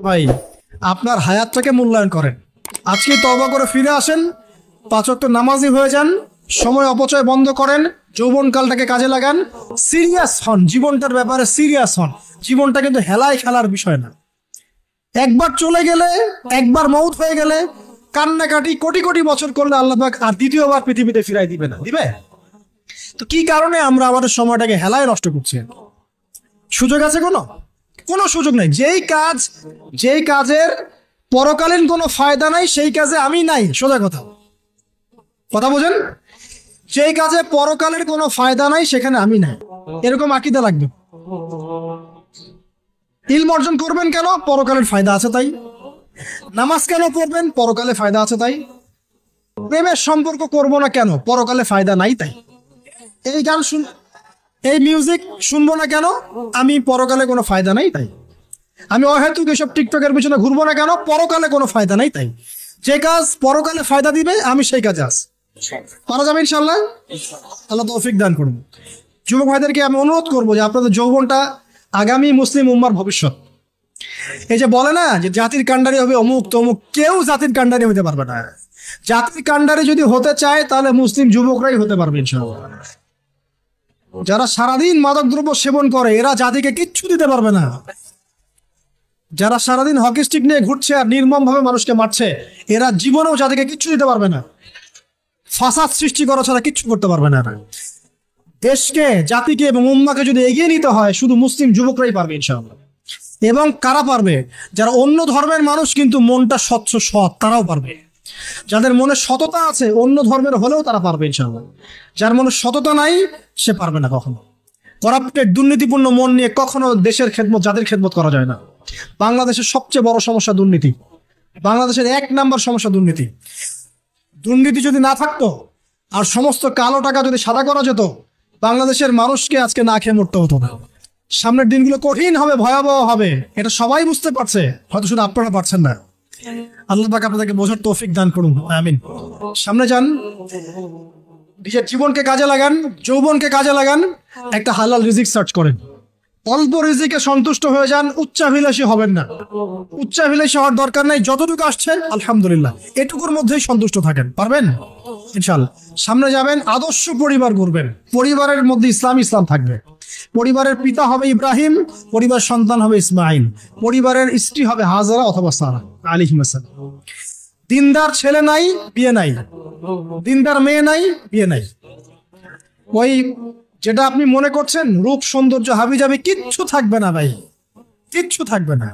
ভাই, আপনার হায়াতটাকে মূল্যায়ন করেন। আজকে তওবা করে ফিরে আসেন, 5 ওয়াক্ত নামাজি হয়ে যান, সময় অপচয় বন্ধ করেন, যৌবনকালটাকে কাজে লাগান, সিরিয়াস হন, জীবনটার ব্যাপারে সিরিয়াস হন। জীবনটা কিন্তু হেলায় খেলার বিষয় না। একবার চলে গেলে, একবার মউত হয়ে গেলে কান্নাকাটি কোটি কোটি বছর করলে আল্লাহ পাক আর দ্বিতীয়বার পৃথিবীতে ফিরাই দিবে না, দিবে? তো কি কারণে আমরা আমাদের সময়টাকে হেলায় নষ্ট করছি? সুযোগ আছে কোনো? কোনো সুযোগ নাই। যেই কাজের পরকালীন কোনো ফায়দা নাই সেই কাজে আমি নাই। সোজা কথা, কথা বোঝেন? যেই কাজে পরকালের কোনো ফায়দা নাই সেখানে আমি নাই, এরকম আকীদা লাগবে। ইলম অর্জন করবেন কেন? পরকালের ফায়দা আছে তাই। নামাজ কেন পড়বেন? পরকালে ফায়দা আছে তাই। প্রেমের সম্পর্ক করব না কেন? পরকালে ফায়দা নাই তাই। এই গান এই মিউজিক শুনবো না কেন? আমি পরকালে কোনো ফায়দা নাই তাই। আমি অহেতুক এসব টিকটকের পিছনে ঘুরবো না কেন? পরকালে কোনো ফায়দা নাই তাই। যে কাজ পরকালে ফায়দা দিবে আমি সেই কাজে আছি। পারা যাবে ইনশাল্লাহ। আল্লাহ তৌফিক দান করুন। যুবক ভাইদেরকে আমি অনুরোধ করবো যে আপনাদের যৌবনটা আগামী মুসলিম উম্মার ভবিষ্যৎ। এই যে বলে না যে জাতির কাণ্ডারি হবে অমুক তমুক, কেউ জাতির কাণ্ডারি হতে পারবে না। জাতির কাণ্ডারি যদি হতে চায় তাহলে মুসলিম যুবকরাই হতে পারবে ইনশাআল্লাহ। যারা সারাদিন মাদকদ্রব্য সেবন করে এরা জাতিকে কিচ্ছু দিতে পারবে না। যারা সারাদিন হকি স্টিক নিয়ে ঘুরছে আর নির্মম ভাবে মানুষকে মারছে এরা জীবনেও জাতিকে কিচ্ছু দিতে পারবে না। ফাসাদ সৃষ্টি করা ছাড়া কিচ্ছু করতে পারবে না। দেশকে, জাতিকে এবং উম্মাকে যদি এগিয়ে নিতে হয় শুধু মুসলিম যুবকরাই পারবে ইনশাআল্লাহ। এবং কারা পারবে? যারা অন্য ধর্মের মানুষ কিন্তু মনটা স্বচ্ছ সৎ, তারাও পারবে। যাদের মনে সততা আছে অন্য ধর্মের হলেও তারা পারবে ইনশাআল্লাহ। যার মনে সততা নাই সে পারবে না কখনো। করাপ্টেড, দুর্নীতিপূর্ণ মন নিয়ে কখনো দেশের খেদমত, জাতির খেদমত করা যায় না। বাংলাদেশের সবচেয়ে বড় সমস্যা দুর্নীতি। বাংলাদেশের 1 নাম্বার সমস্যা দুর্নীতি। দুর্নীতি যদি না থাকতো আর সমস্ত কালো টাকা যদি সাদা করা যেত, বাংলাদেশের মানুষকে আজকে না খেয়ে মরতে হতো না। সামনের দিনগুলো কঠিন হবে, ভয়াবহ হবে, এটা সবাই বুঝতে পারছে, হয়তো শুধু আপনারা পারছেন না। আল্লাহ পাক আপনাদেরকে বোঝার তৌফিক দান করুন, আমিন। সামনে যান, নিজের জীবনকে কাজে লাগান, যৌবনকে কাজে লাগান, একটা হালাল রিজিক সার্চ করেন। অল্প রিজিকে সন্তুষ্ট হয়ে যান, উচ্চাভিলাষী হবেন না। উচ্চাভিলাষী হওয়ার দরকার নাই, যতটুকু আসছে আলহামদুলিল্লাহ, এটুকুর মধ্যেই সন্তুষ্ট থাকেন, পারবেন ইনশাআল্লাহ। সামনে যাবেন, আদর্শ পরিবার গড়বেন, পরিবারের মধ্যে ইসলাম থাকবে। পরিবারের পিতা হবে ইব্রাহিম, পরিবার সন্তান হবে ইসমাইল, পরিবারের স্ত্রী হবে হাজারা অথবা সারা আলাইহিস সালাম। দিনদার ছেলে নাই, বিয়ে নাই। দিনদার মেয়ে নাই, বিয়ে নাই। ওই যেটা আপনি মনে করছেন রূপ সৌন্দর্য হাবিজাবি, কিচ্ছু থাকবে না ভাই, কিচ্ছু থাকবে না।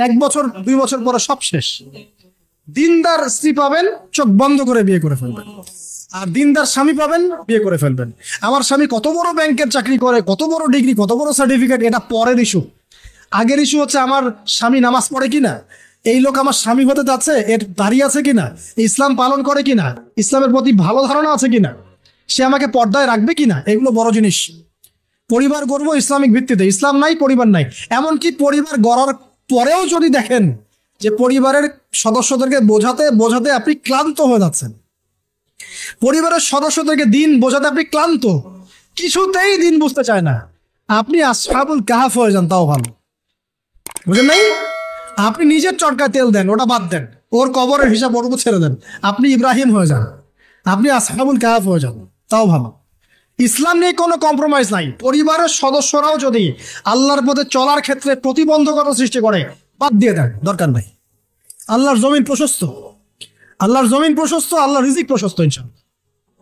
1 বছর 2 বছর পরে সব শেষ। দিনদার স্ত্রী পাবেন, চোখ বন্ধ করে বিয়ে করে ফেলবেন। আর দিনদার স্বামী পাবেন, বিয়ে করে ফেলবেন। আমার স্বামী কত বড় ব্যাংকের চাকরি করে, কত বড় ডিগ্রি, কত বড় সার্টিফিকেট, এটা পরের ইস্যু। আগের ইস্যু হচ্ছে আমার স্বামী নামাজ পড়ে কিনা, এই লোক আমার স্বামী হতে যাচ্ছে, এর দাড়ি আছে কিনা, ইসলাম পালন করে কিনা, ইসলামের প্রতি ভালো ধারণা আছে কিনা, সে আমাকে পর্দায় রাখবে কিনা, এগুলো বড় জিনিস। পরিবার গড়বো ইসলামিক ভিত্তিতে, ইসলাম নাই পরিবার নাই। এমনকি পরিবার গড়ার পরেও যদি দেখেন যে পরিবারের সদস্যদেরকে বোঝাতে বোঝাতে আপনি ক্লান্ত হয়ে যাচ্ছেন, পরিবারের সদস্যদেরকে দিন বোঝাতে আপনি ক্লান্ত, কিছুতেই দিন বুঝতে চায় না, আপনি আসহাবুল কাহাফ হয়ে যান, তাও ভালো। বুঝেন নাই? আপনি নিজের চটকায় তেল দেন, ওটা বাদ দেন, ওর কবরের হিসাব ওর উপর ছেড়ে দেন, আপনি ইব্রাহিম হয়ে যান, আপনি আসহাবুল কাহাফ হয়ে যান, তাও ভালো। ইসলাম নিয়ে কোনো কম্প্রোমাইজ নাই। পরিবারের সদস্যরাও যদি আল্লাহর পথে চলার ক্ষেত্রে প্রতিবন্ধকতা সৃষ্টি করে, বাদ দিয়ে দেন, দরকার নাই। আল্লাহর জমিন প্রশস্ত, আল্লাহর জমিন প্রশস্ত, আল্লাহর রিজিক প্রশস্ত ইনশাআল্লাহ।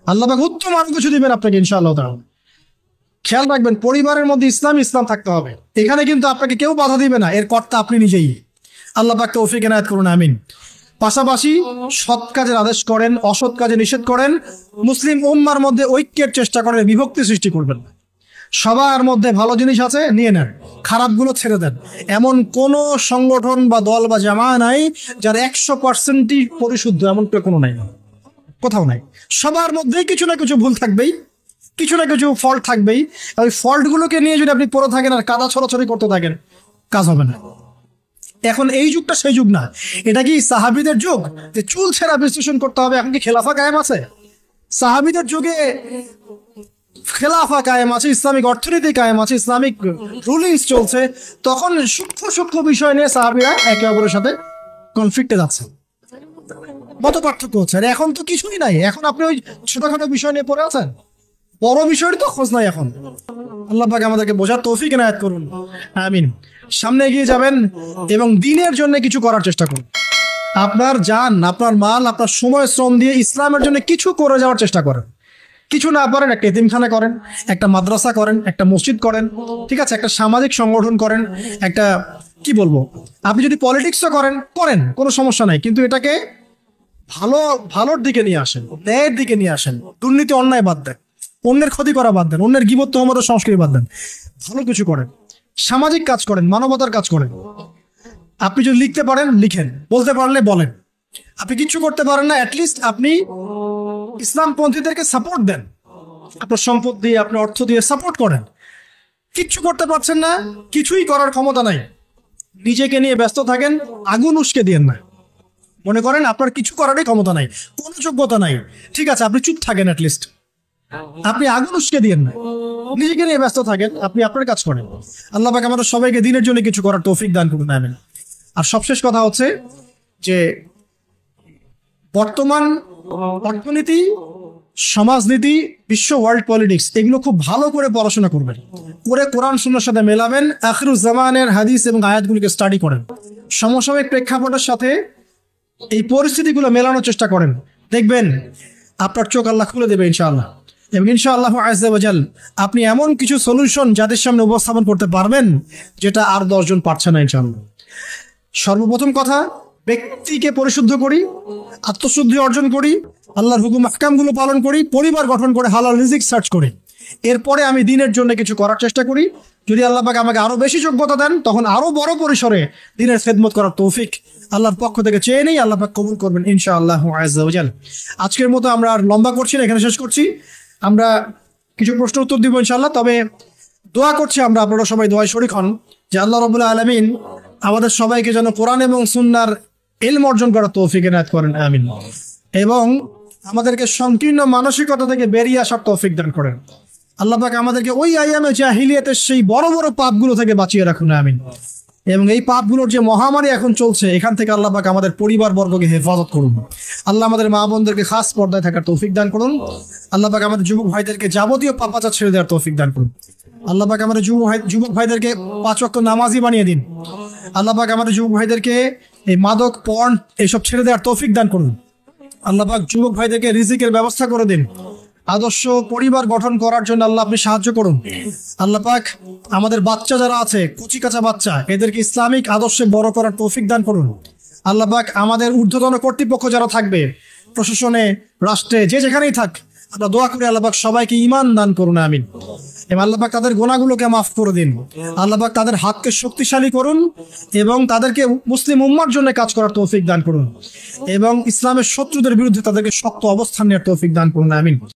আল্লাহ পাক উত্তম আরো কিছু দিবেন আপনাকে ইনশাআল্লাহ তাআলা। খেয়াল রাখবেন, পরিবারের মধ্যে ইসলাম থাকতে হবে। এখানে কিন্তু আপনাকে কেউ বাধা দিবে না, এর কর্তা আপনি নিজেই। আল্লাহ পাক তৌফিক এনায়েত করুন, আমিন। পাশাপাশি সৎ কাজের আদেশ করেন, অসৎ কাজে নিষেধ করেন। মুসলিম উম্মার মধ্যে ঐক্যের চেষ্টা করেন, বিভক্তি সৃষ্টি করবেন না। সবার মধ্যে ভালো জিনিস আছে, নিয়ে নেন, খারাপগুলো ছেড়ে দেন। এমন কোন সংগঠন বা দল বা জামা নাই যার 100%ই পরিশুদ্ধ, এমন কোনো নাই, কোথাও নাই। সবার মধ্যেই কিছু না কিছু ভুল থাকবেই, কিছু না কিছু ফল্ট থাকবেই। ওই ফল্টগুলোকে নিয়ে যদি আপনি পড়ে থাকেন আর কাদা ছড়াছড়ি করতে থাকেন, কাজ হবে না। এখন এই যুগটা সেই যুগ না। এটা কি সাহাবীদের যুগ যে চুল ছেঁড়া বিশ্লেষণ করতে হবে? এখন কি খেলাফা কায়েম আছে? সাহাবীদের যুগে খেলাফা কায়েম আছে, ইসলামিক অর্থনীতি কায়েম আছে, ইসলামিক রুলিংস চলছে, তখন সূক্ষ্ম সূক্ষ্ম বিষয় নিয়ে সাহাবীরা একে অপরের সাথে কনফ্লিক্টে যাচ্ছে, মত পার্থক্য হচ্ছে। আর এখন তো কিছুই নাই, এখন আপনি ওই ছোটখাটো বিষয় নিয়ে পড়ে আছেন, বড় বিষয়ের তো খোঁজ নাই এখন। আল্লাহ পাক আমাদেরকে বোঝার তৌফিক এনায়েত করুন, আমিন। সামনে এগিয়ে যাবেন এবং দিনের জন্য কিছু করার চেষ্টা করুন। আপনার জান, আপনার মাল, আপনার সময় শ্রম দিয়ে ইসলামের জন্য কিছু করে যাওয়ার চেষ্টা করেন। কিছু না পারেন একটা এতিমখানা করেন, একটা মাদ্রাসা করেন, একটা মসজিদ করেন, ঠিক আছে, একটা সামাজিক সংগঠন করেন, একটা কি বলবো, আপনি যদি পলিটিক্সও করেন করেন, কোনো সমস্যা নাই, কিন্তু এটাকে ভালোর দিকে নিয়ে আসেন, ন্যায়ের দিকে নিয়ে আসেন। দুর্নীতি অন্যায় বাদ দেন, অন্যের ক্ষতি করা বাদ দেন, অন্যের গীবত তহমত সংস্কৃতি বাদ দেন, ভালো কিছু করেন, সামাজিক কাজ করেন, মানবতার কাজ করেন। আপনি যদি লিখতে পারেন লিখেন, বলতে পারলে বলেন। আপনি কিছু করতে পারেন না, অ্যাটলিস্ট আপনি ইসলামপন্থীদেরকে সাপোর্ট দেন, আপনার সম্পদ দিয়ে, আপনার অর্থ দিয়ে সাপোর্ট করেন। কিচ্ছু করতে পারছেন না, কিছুই করার ক্ষমতা নাই, নিজেকে নিয়ে ব্যস্ত থাকেন, আগুন উস্কে দিয়েন না। মনে করেন আপনার কিছু করারই ক্ষমতা নাই, কোনো যোগ্যতা নাই, ঠিক আছে, আপনি চুপ থাকেন, অ্যাটলিস্ট আপনি আগুন উস্কে দিয়েন না, নিজেকে নিয়ে ব্যস্ত থাকেন, আপনি আপনার কাজ করেন। আল্লাহ পাক আমাদের সবাইকে দিনের জন্য কিছু করার তৌফিক দান করুন, আমিন। আর সবশেষ কথা হচ্ছে যে বর্তমান অর্থনীতি, সমাজনীতি, বিশ্ব ওয়ার্ল্ড পলিটিক্স, এগুলো খুব ভালো করে পড়াশোনা করবেন, করে কোরআন সুন্নাহর সাথে মেলাবেন, আখিরুজ্জামানের হাদিস এবং আয়াতগুলিকে স্টাডি করেন, সমসাময়িক প্রেক্ষাপটের সাথে এই পরিস্থিতিগুলো মেলানোর চেষ্টা করেন। দেখবেন আপনার চোখ আল্লাহ খুলে দেবে ইনশাআল্লাহ, এবং ইনশাআল্লাহ আযজা ওয়া জাল আপনি এমন কিছু সলিউশন যাদের সামনে উপস্থাপন করতে পারবেন যেটা আর 10 জন পারছে না ইনশাআল্লাহ। সর্বপ্রথম কথা, ব্যক্তিকে পরিশুদ্ধ করি, আত্মশুদ্ধি অর্জন করি, আল্লাহর হুকুম আহকামগুলো পালন করি, পরিবার গঠন করে হালাল রিজিক সার্চ করি, এরপরে আমি দিনের জন্য কিছু করার চেষ্টা করি। যদি আল্লাহ পাক আমাকে আরো বেশি যোগ্যতা দেন, তখন আরো বড় পরিসরে দিনের খেদমত করার তৌফিক আল্লাহর পক্ষ থেকে চেয়ে নেই, আল্লাহ পাক কবুল করবেন ইনশাআল্লাহ আযজা ওয়া জাল। আজকের মতো আমরা আর লম্বা করছি না, এখানে শেষ করছি। আমরা কিছু প্রশ্ন উত্তর দিব ইনশাআল্লাহ, তবে দোয়া করছি আমরা, আপনারা সবাই দোয়ায় শরীক হন যে আল্লাহ রাব্বুল আলামিন আমাদের সবাইকে যেন কোরআন এবং সুন্নাহর ইলম অর্জন করার তৌফিক এনায়েত করেন, আমিন। এবং আমাদেরকে সংকীর্ণ মানসিকতা থেকে বেরিয়ে আসার তৌফিক দান করেন। আল্লাহ পাক আমাদেরকে ওই আইয়ামে জাহিলিয়াতের সেই বড় বড় পাপগুলো থেকে বাঁচিয়ে রাখুন, আমিন। এবং এই পাপগুলোর যে মহামারী এখন চলছে, এখান থেকে আল্লাহ পাক আমাদের পরিবার বর্গকে হেফাজত করুন। আল্লাহ আমাদের মা বোনদেরকে খাস পর্দায় থাকার তৌফিক দান করুন। আল্লাহ পাক আমাদের যুবক ভাইদেরকে যাবতীয় পাপাচার ছেড়ে দেওয়ার তৌফিক দান করুন। আল্লাহ পাক আমাদের যুবক ভাইদেরকে 5 ওয়াক্ত নামাজি বানিয়ে দিন। আল্লাহ পাক আমাদের যুবক ভাইদেরকে এই মাদক, পর্ন এইসব ছেড়ে দেওয়ার তৌফিক দান করুন। আল্লাহ পাক যুবক ভাইদেরকে রিজিকের ব্যবস্থা করে দিন। আদর্শ পরিবার গঠন করার জন্য আল্লাহ আপনি সাহায্য করুন। আল্লাহ পাক আমাদের বাচ্চা যারা আছে, কচি কাঁচা বাচ্চা, এদেরকে ইসলামিক আদর্শে বড় করার তৌফিক দান করুন। আল্লাহ পাক আমাদের ঊর্ধ্বতন কর্তৃপক্ষ যারা থাকবে, প্রশাসনে, রাষ্ট্রে, যে যেখানেই থাক, আমরা দোয়া করি আল্লাহ পাক সবাইকে ঈমান দান করুন, আমিন। এবং আল্লাহ পাক তাদের গুনাহগুলোকে মাফ করে দিন। আল্লাহ পাক তাদের হাতকে শক্তিশালী করুন এবং তাদেরকে মুসলিম উম্মার জন্য কাজ করার তৌফিক দান করুন, এবং ইসলামের শত্রুদের বিরুদ্ধে তাদেরকে শক্ত অবস্থান নেওয়ার তৌফিক দান করুন, আমিন।